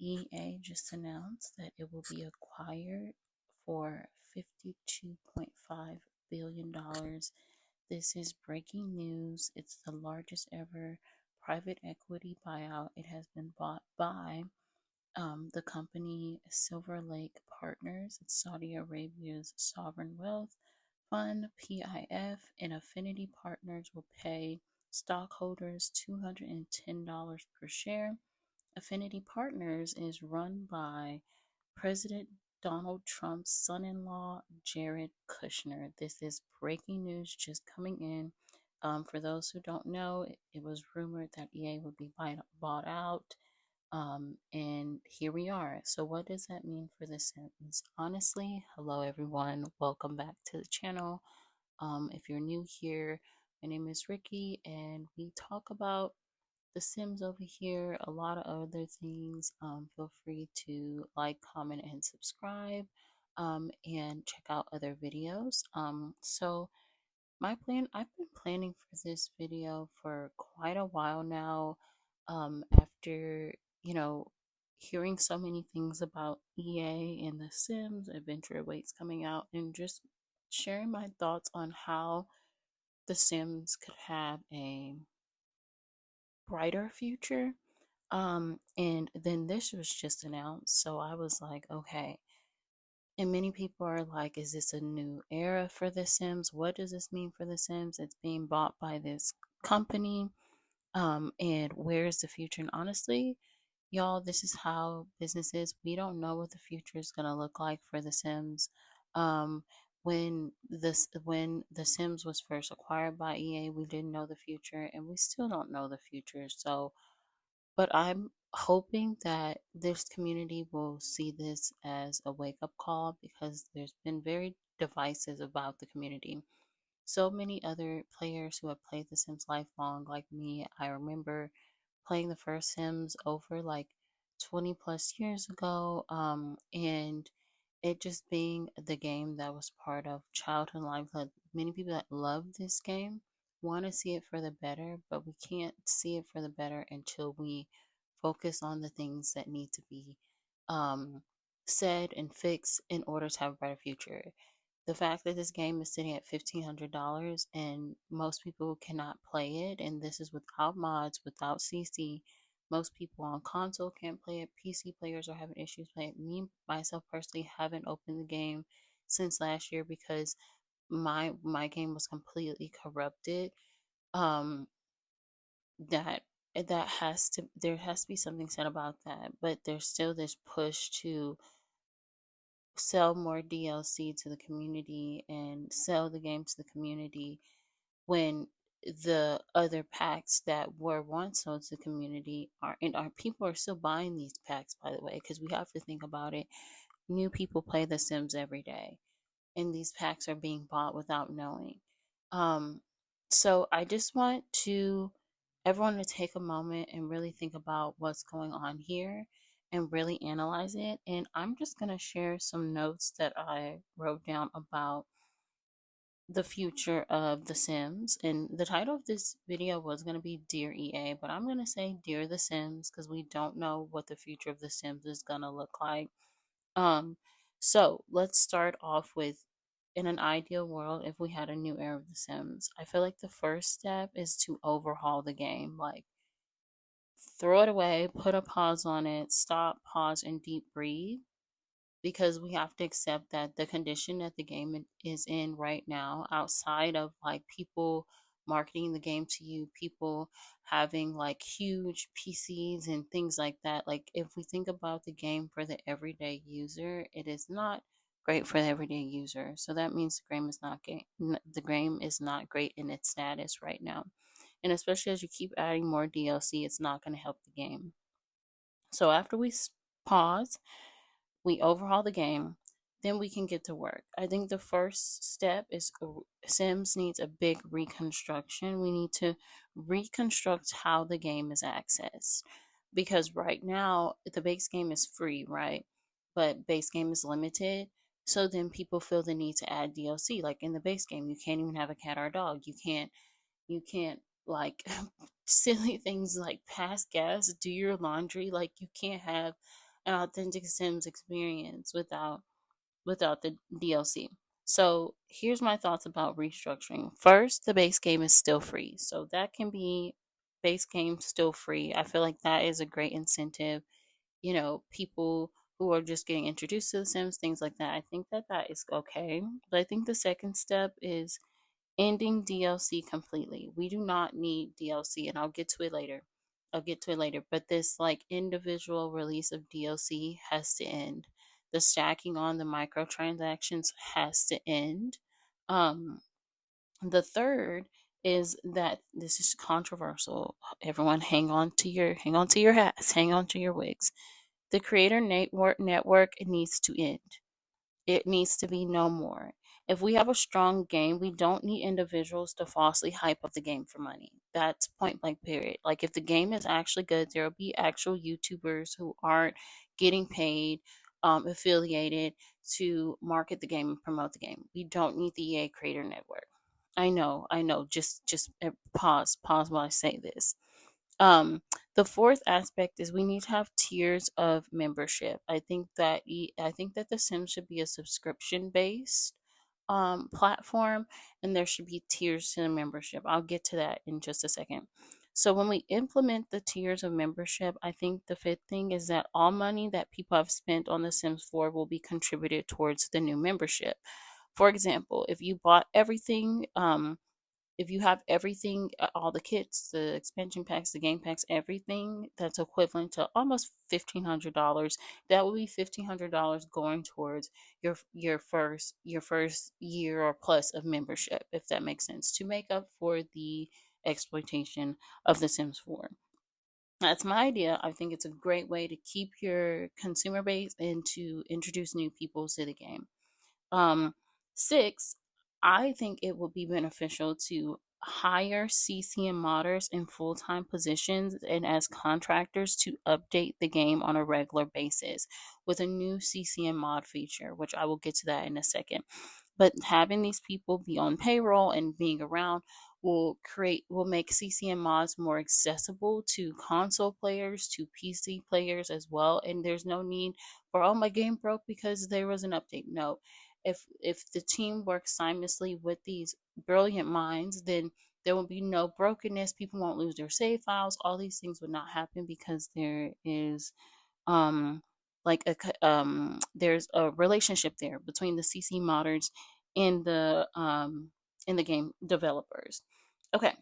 EA just announced that it will be acquired for $52.5 billion. This is breaking news. It's the largest ever private equity buyout. It has been bought by the company Silver Lake Partners. It's Saudi Arabia's sovereign wealth fund, PIF, and Affinity Partners will pay stockholders $210 per share. Affinity Partners is run by President Donald Trump's son in law, Jared Kushner. This is breaking news just coming in. For those who don't know, it was rumored that EA would be bought out. And here we are. So, what does that mean for The Sims? Honestly, hello everyone. Welcome back to the channel. If you're new here, my name is Ricky, and we talk about the Sims over here, a lot of other things. Feel free to like, comment, and subscribe, and check out other videos. I've been planning for this video for quite a while now. After, hearing so many things about EA and The Sims, Adventure Awaits coming out, and just sharing my thoughts on how The Sims could have a brighter future. And then this was just announced, so I was like, okay. And many people are like, is this a new era for The Sims? What does this mean for The Sims? It's being bought by this company. And where's the future? And honestly, y'all, this is how business is. We don't know what the future is gonna look like for The Sims. Um, when The Sims was first acquired by EA, we didn't know the future, and we still don't know the future. So, but I'm hoping that this community will see this as a wake up call, because there's been very divisive about the community. So many other players who have played The Sims lifelong, like me, I remember playing the first Sims over like 20 plus years ago, and it just being the game that was part of childhood life. Many people that love this game want to see it for the better, but we can't see it for the better until we focus on the things that need to be um, said and fixed in order to have a better future. The fact that this game is sitting at $1,500 and most people cannot play it, and this is without mods, without CC. Most people on console can't play it. PC players are having issues playing it. Me, myself personally, haven't opened the game since last year because my game was completely corrupted. Um, that that has to there has to be something said about that. But there's still this push to sell more DLC to the community and sell the game to the community when the other packs that were once sold to the community are, and our people are still buying these packs, by the way, because we have to think about it. New people play The Sims every day, and these packs are being bought without knowing. Um, so I just want to everyone to take a moment and really think about what's going on here and really analyze it. And I'm just gonna share some notes that I wrote down about the future of The Sims. And the title of this video was going to be Dear EA, but I'm going to say Dear The Sims because we don't know what the future of The Sims is going to look like. Um, so let's start off with, in an ideal world, if we had a new era of The Sims, I feel like the first step is to overhaul the game. Like, throw it away, put a pause on it, stop, pause, and deep breathe, because we have to accept that the condition that the game is in right now, outside of like people marketing the game to you, people having like huge PCs and things like that, like if we think about the game for the everyday user, it is not great for the everyday user. So that means the game is not great in its status right now. And especially as you keep adding more DLC, it's not going to help the game. So after we pause, we overhaul the game, then we can get to work. I think the first step is Sims needs a big reconstruction. We need to reconstruct how the game is accessed, because right now the base game is free, right? But base game is limited. So then people feel the need to add DLC. Like in the base game, you can't even have a cat or a dog. You can't like silly things like pass gas, do your laundry. Like you can't have an authentic Sims experience without the DLC. So here's my thoughts about restructuring. First, the base game is still free. So that can be base game still free. I feel like that is a great incentive. People who are just getting introduced to the Sims, things like that. I think that that is okay. But I think the second step is ending DLC completely. We do not need DLC, and I'll get to it later. I'll get to it later. But this like individual release of DLC has to end. The stacking on the microtransactions has to end. Um, the third is that this is controversial. Everyone, hang on to your hats, hang on to your wigs. The creator network needs to end. It needs to be no more. If we have a strong game, we don't need individuals to falsely hype up the game for money. That's point blank, period. Like, if the game is actually good, there will be actual YouTubers who aren't getting paid, affiliated to market the game and promote the game. We don't need the EA Creator Network. I know. Just pause while I say this. Um, the fourth aspect is we need to have tiers of membership. I think that The Sims should be a subscription based platform, and there should be tiers to the membership. I'll get to that in just a second. So when we implement the tiers of membership, I think the fifth thing is that all money that people have spent on The Sims 4 will be contributed towards the new membership. For example, if you have everything, all the kits, the expansion packs, the game packs, everything that's equivalent to almost $1,500, that will be $1,500 going towards your first year or plus of membership, if that makes sense, to make up for the exploitation of The Sims 4. That's my idea. I think it's a great way to keep your consumer base and to introduce new people to the game. Um, Six, I think it would be beneficial to hire CCM modders in full time positions and as contractors to update the game on a regular basis with a new CCM mod feature, which I will get to that in a second. But having these people be on payroll and being around will make CCM mods more accessible to console players, to PC players as well. And there's no need for, oh, my game broke because there was an update. No, if the team works seamlessly with these brilliant minds, then there will be no brokenness. People won't lose their save files. All these things would not happen because there is um there's a relationship there between the CC modders and the game developers. Okay,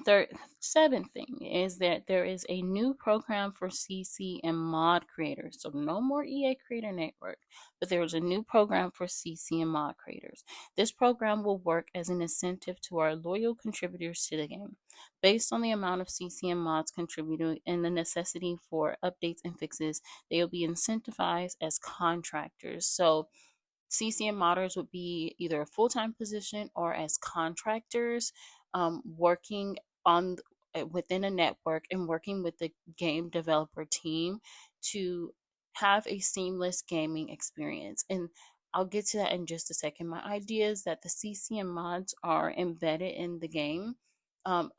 third, seventh thing is that there is a new program for CC and mod creators. So no more EA Creator Network, but there is a new program for CC and mod creators. This program will work as an incentive to our loyal contributors to the game. Based on the amount of CC and mods contributed and the necessity for updates and fixes, they will be incentivized as contractors. So CCM modders would be either a full time position or as contractors, working on within a network and working with the game developer team to have a seamless gaming experience. And I'll get to that in just a second. My idea is that the CCM mods are embedded in the game.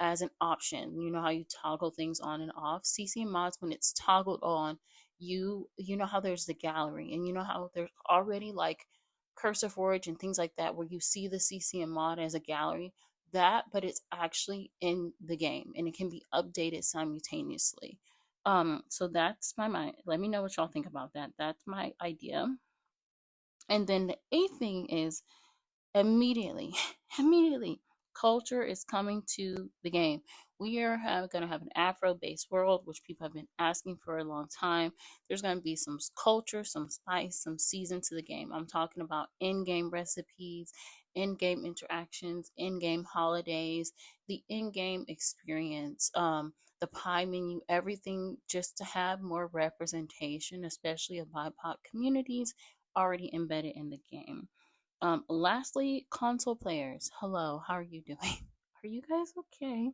As an option, you know how you toggle things on and off. CCM mods, when it's toggled on, you know how there's the gallery, and you know how there's already like Cursor Forge and things like that, where you see the CCM mod as a gallery, that, but it's actually in the game and it can be updated simultaneously. So that's my mind. Let me know what y'all think about that. That's my idea. And then the eighth thing is immediately, immediately, culture is coming to the game. We are going to have an Afro-based world, which people have been asking for a long time. There's going to be some culture, some spice, some season to the game. I'm talking about in-game recipes, in-game interactions, in-game holidays, the in-game experience, the pie menu, everything, just to have more representation, especially of BIPOC communities already embedded in the game. Lastly, console players. Hello, how are you doing? Are you guys okay?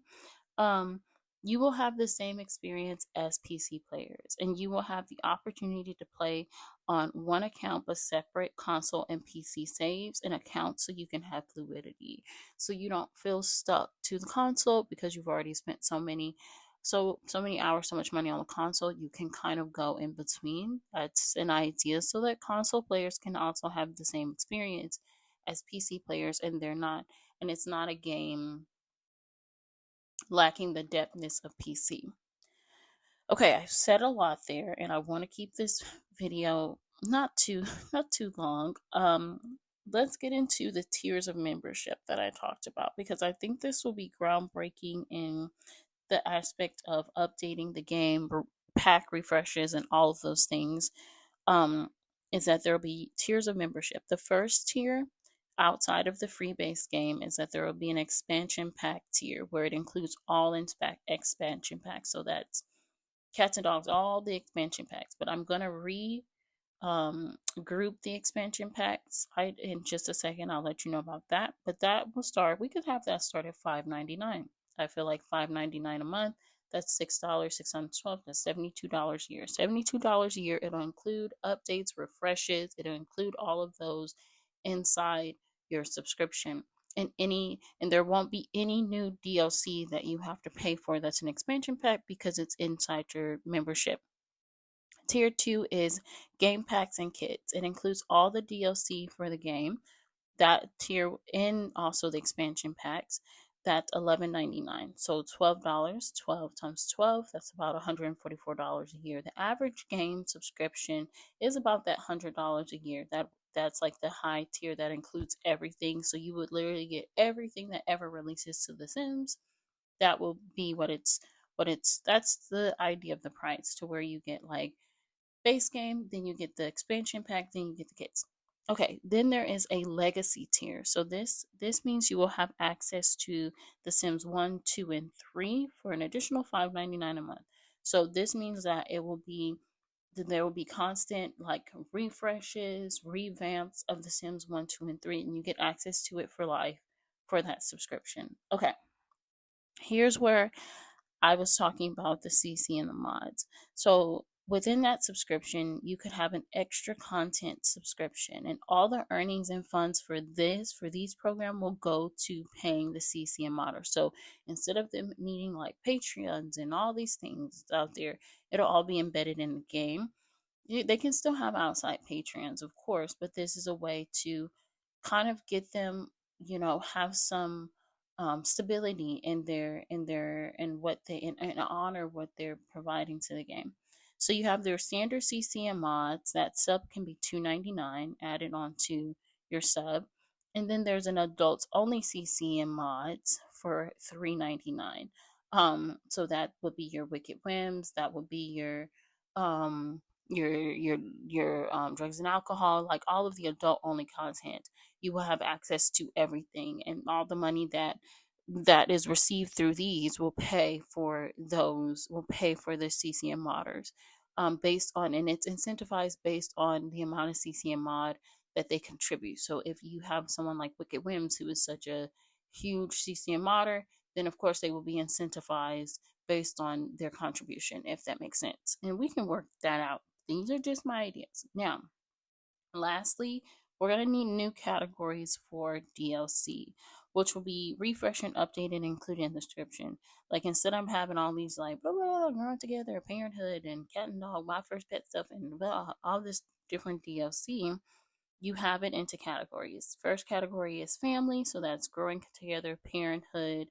Um, you will have the same experience as PC players, and you will have the opportunity to play on one account but separate console and PC saves and accounts so you can have fluidity. So you don't feel stuck to the console because you've already spent so many hours, so much money on the console, you can kind of go in between. That's an idea so that console players can also have the same experience as PC players, and it's not a game lacking the depthness of PC. Okay, I've said a lot there, and I want to keep this video not too not too long. Let's get into the tiers of membership that I talked about, because I think this will be groundbreaking in the aspect of updating the game, pack refreshes, and all of those things. Um, is that there will be tiers of membership. The first tier, outside of the free base game, is that there will be an expansion pack tier where it includes all expansion packs. So that's Cats and Dogs, all the expansion packs. But I'm gonna group the expansion packs. In just a second, I'll let you know about that. But that will start. We could have that start at $5.99. I feel like $5.99 a month. That's $6, 612. That's $72 a year. $72 a year. It'll include updates, refreshes. It'll include all of those inside your subscription. And there won't be any new DLC that you have to pay for. That's an expansion pack because it's inside your membership. Tier 2 is game packs and kits. It includes all the DLC for the game. That tier, and also the expansion packs, that's $11.99. So $12, 12 times 12, that's about $144 a year. The average game subscription is about that $100 a year. That's like the high tier that includes everything. So you would literally get everything that ever releases to The Sims. That will be that's the idea of the price, to where you get like base game, then you get the expansion pack, then you get the kits. Okay, then there is a legacy tier. So this means you will have access to The Sims 1, 2, and 3 for an additional $5.99 a month. So this means that there will be constant like refreshes, revamps of The Sims 1, 2, and 3, and you get access to it for life for that subscription. Okay. Here's where I was talking about the CC and the mods. So within that subscription, you could have an extra content subscription, and all the earnings and funds for these program will go to paying the CC and modders. So instead of them needing like Patreons and all these things out there, it'll all be embedded in the game. They can still have outside patrons, of course, but this is a way to kind of get them, have some stability in what they and honor what they're providing to the game. So you have their standard CCM mods. That sub can be $2.99 added onto your sub, and then there's an adults only CCM mods for $3.99. So that would be your Wicked Whims. That would be um your drugs and alcohol, like all of the adult only content. You will have access to everything, and all the money that is received through these will pay for the CCM modders, based on, and it's incentivized based on the amount of CCM mod that they contribute. So if you have someone like Wicked Whims, who is such a huge CCM modder, then of course they will be incentivized based on their contribution, if that makes sense. And we can work that out. These are just my ideas. Now, lastly, we're going to need new categories for DLC, which will be refreshed and updated, included in the description. Like, instead of having all these like blah blah growing together, parenthood and cat and dog, my first pet stuff, and blah, all this different DLC, you have it into categories. First category is family, so that's growing together, parenthood,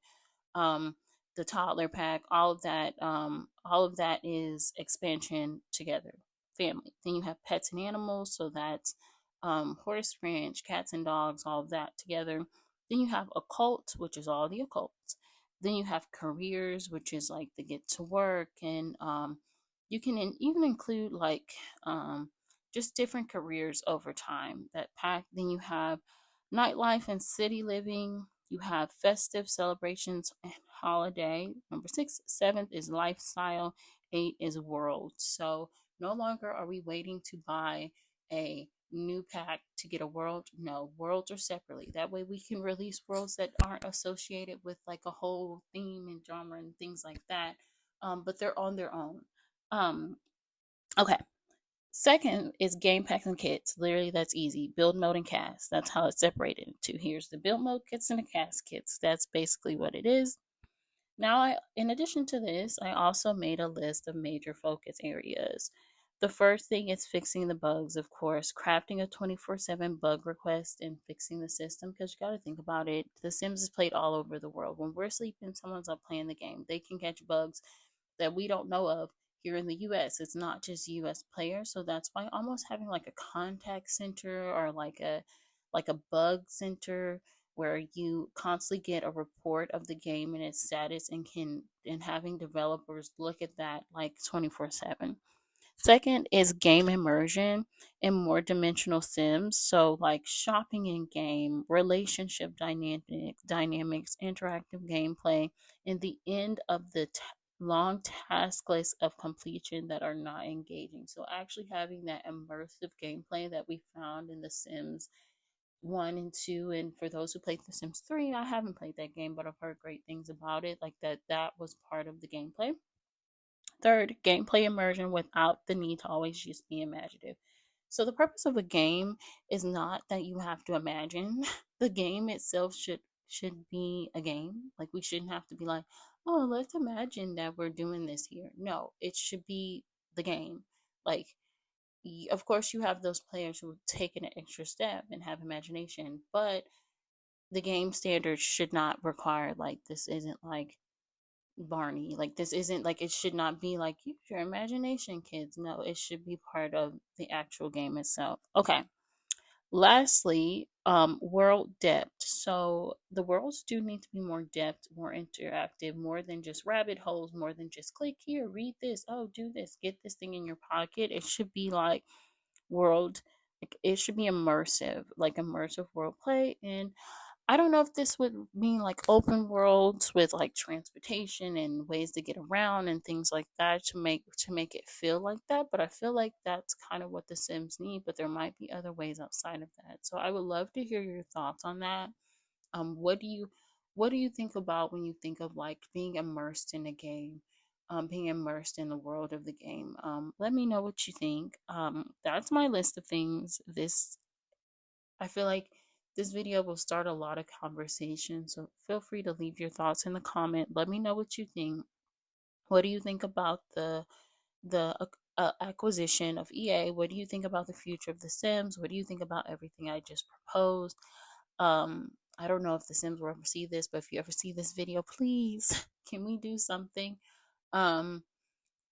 um, the toddler pack, all of that is expansion together, family. Then you have pets and animals, so that's horse ranch, cats and dogs, all of that together. Then you have occult, which is all the occults. Then you have careers, which is like the get to work, and you can even include like just different careers over time that pack. Then you have nightlife and city living. You have festive celebrations and holiday. Number 6, 7th is lifestyle. 8 is world. So no longer are we waiting to buy a new pack to get a world. No, worlds are separately. That way we can release worlds that aren't associated with like a whole theme and genre and things like that. But they're on their own. Okay. Second is game packs and kits. Literally, that's easy. Build mode and cast. That's how it's separated into. Here's the build mode kits and the cast kits. That's basically what it is. Now, in addition to this, I also made a list of major focus areas. The first thing is fixing the bugs, of course, crafting a 24/7 bug request and fixing the system because you got to think about it. The Sims is played all over the world. When we're sleeping, someone's up playing the game. They can catch bugs that we don't know of here in the US. It's not just US players, so that's why almost having like a contact center or like a bug center where you constantly get a report of the game and its status and having developers look at that like 24/7. Second is game immersion and more dimensional sims. So like shopping in game, relationship dynamics, interactive gameplay, and the end of the long task list of completion that are not engaging. So actually having that immersive gameplay that we found in the Sims 1 and 2, and for those who played the Sims 3, I haven't played that game, but I've heard great things about it, like that was part of the gameplay. Third, gameplay immersion without the need to always just be imaginative. So the purpose of a game is not that you have to imagine. The game itself should be a game. Like we shouldn't have to be like, "Oh, let's imagine that we're doing this here." No, it should be the game. Like of course you have those players who take an extra step and have imagination, but the game standards should not require like this isn't like Barney. Like this isn't like it should not be like use your imagination, kids. No, it should be part of the actual game itself. Okay. Lastly, world depth. So the worlds do need to be more depth, more interactive, more than just rabbit holes, more than just click here, read this, oh, do this, get this thing in your pocket. It should be like world, like it should be immersive, like immersive world play. And I don't know if this would mean like open worlds with like transportation and ways to get around and things like that to make it feel like that, but I feel like that's kind of what the Sims need, but there might be other ways outside of that. So I would love to hear your thoughts on that. What do you think about when you think of like being immersed in a game? Being immersed in the world of the game. Let me know what you think. That's my list of things. I feel like this video will start a lot of conversation, so feel free to leave your thoughts in the comment. Let me know what you think. What do you think about the acquisition of EA? What do you think about the future of The Sims? What do you think about everything I just proposed? I don't know if The Sims will ever see this, but if you ever see this video, please can we do something? Um,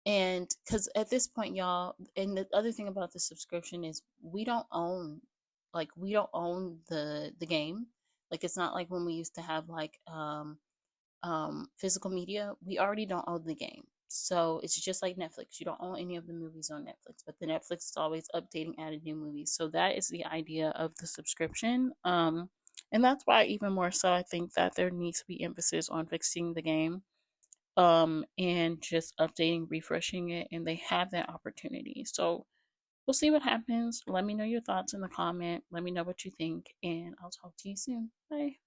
and because at this point, y'all, and the other thing about the subscription is we don't own the game. Like it's not like when we used to have like physical media. We already don't own the game. So it's just like Netflix. You don't own any of the movies on Netflix, but the Netflix is always updating, adding new movies. So that is the idea of the subscription. And that's why even more so I think that there needs to be emphasis on fixing the game and just updating, refreshing it, and they have that opportunity. So we'll see what happens. Let me know your thoughts in the comment. Let me know what you think, and I'll talk to you soon. Bye.